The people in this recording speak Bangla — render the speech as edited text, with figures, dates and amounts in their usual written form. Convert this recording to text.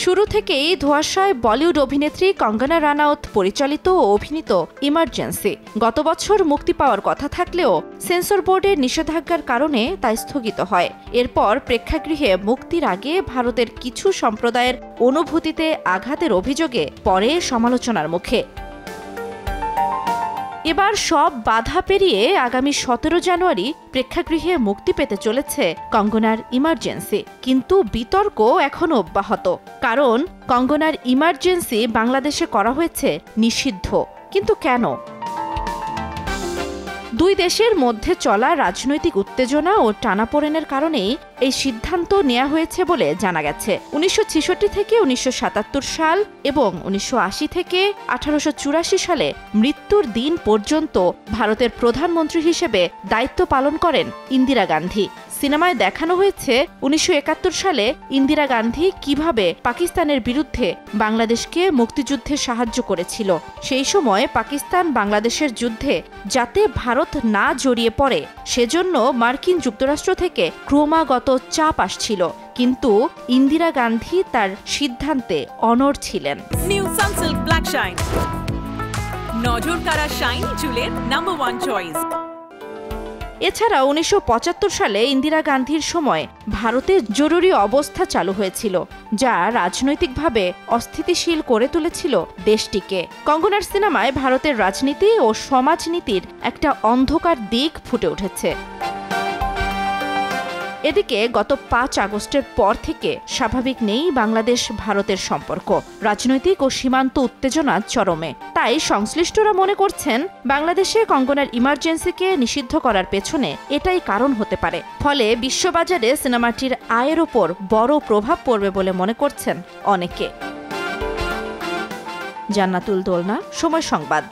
শুরু থেকেই ধোঁয়াশায় বলিউড অভিনেত্রী কঙ্গনা রানাউত পরিচালিত ও অভিনীত ইমার্জেন্সি গত বছর মুক্তি পাওয়ার কথা থাকলেও সেন্সর বোর্ডের নিষেধাজ্ঞার কারণে তা স্থগিত হয়। এরপর প্রেক্ষাগৃহে মুক্তির আগে ভারতের কিছু সম্প্রদায়ের অনুভূতিতে আঘাতের অভিযোগে পরে সমালোচনার মুখে। এবার সব বাধা পেরিয়ে আগামী 17 জানুয়ারি প্রেক্ষাগৃহে মুক্তি পেতে চলেছে কঙ্গনার ইমার্জেন্সি। কিন্তু বিতর্ক এখনো অব্যাহত, কারণ কঙ্গনার ইমার্জেন্সি বাংলাদেশে করা হয়েছে নিষিদ্ধ। কিন্তু কেন? দুই দেশের মধ্যে চলা রাজনৈতিক উত্তেজনা ও টানাপোড়েনের কারণেই এই সিদ্ধান্ত নেওয়া হয়েছে বলে জানা গেছে। 1966 থেকে 1977 সাল এবং 1980 থেকে 1884 সালে মৃত্যুর দিন পর্যন্ত ভারতের প্রধানমন্ত্রী হিসেবে দায়িত্ব পালন করেন ইন্দিরা গান্ধী। সিনেমায় দেখানো হয়েছে 1971 সালে ইন্দিরা গান্ধী কিভাবে পাকিস্তানের বিরুদ্ধে বাংলাদেশকে মুক্তিযুদ্ধে সাহায্য করেছিল। সেই সময় পাকিস্তান বাংলাদেশের যুদ্ধে যাতে ভারত না জড়িয়ে পড়ে সেজন্য মার্কিন যুক্তরাষ্ট্র থেকে ক্রমাগত চাপ আসছিল, কিন্তু ইন্দিরা গান্ধী তার সিদ্ধান্তে অনড় ছিলেন। নিউ সানসিল্ক ব্ল্যাক শাইন, নজর কাড়া শাইন চুলের নাম্বার 1 চয়েস। এছাড়া 1975 সালে ইন্দিরা গান্ধীর সময় ভারতে জরুরি অবস্থা চালু হয়েছিল, যা রাজনৈতিকভাবে অস্থিতিশীল করে তুলেছিল দেশটিকে। কঙ্গনার সিনেমায় ভারতের রাজনীতি ও সমাজনীতির একটা অন্ধকার দিক ফুটে উঠেছে। এদিকে গত 5 আগস্টের পর থেকে স্বাভাবিক নেই বাংলাদেশ ভারতের সম্পর্ক। রাজনৈতিক ও সীমান্ত উত্তেজনা চরমে। তাই সংশ্লিষ্টরা মনে করছেন বাংলাদেশে কঙ্গনার ইমার্জেন্সিকে নিষিদ্ধ করার পেছনে এটাই কারণ হতে পারে। ফলে বিশ্ববাজারে সিনেমাটির আয়ের ওপর বড় প্রভাব পড়বে বলে মনে করছেন অনেকে। জান্নাতুল দোলনা, সময় সংবাদ।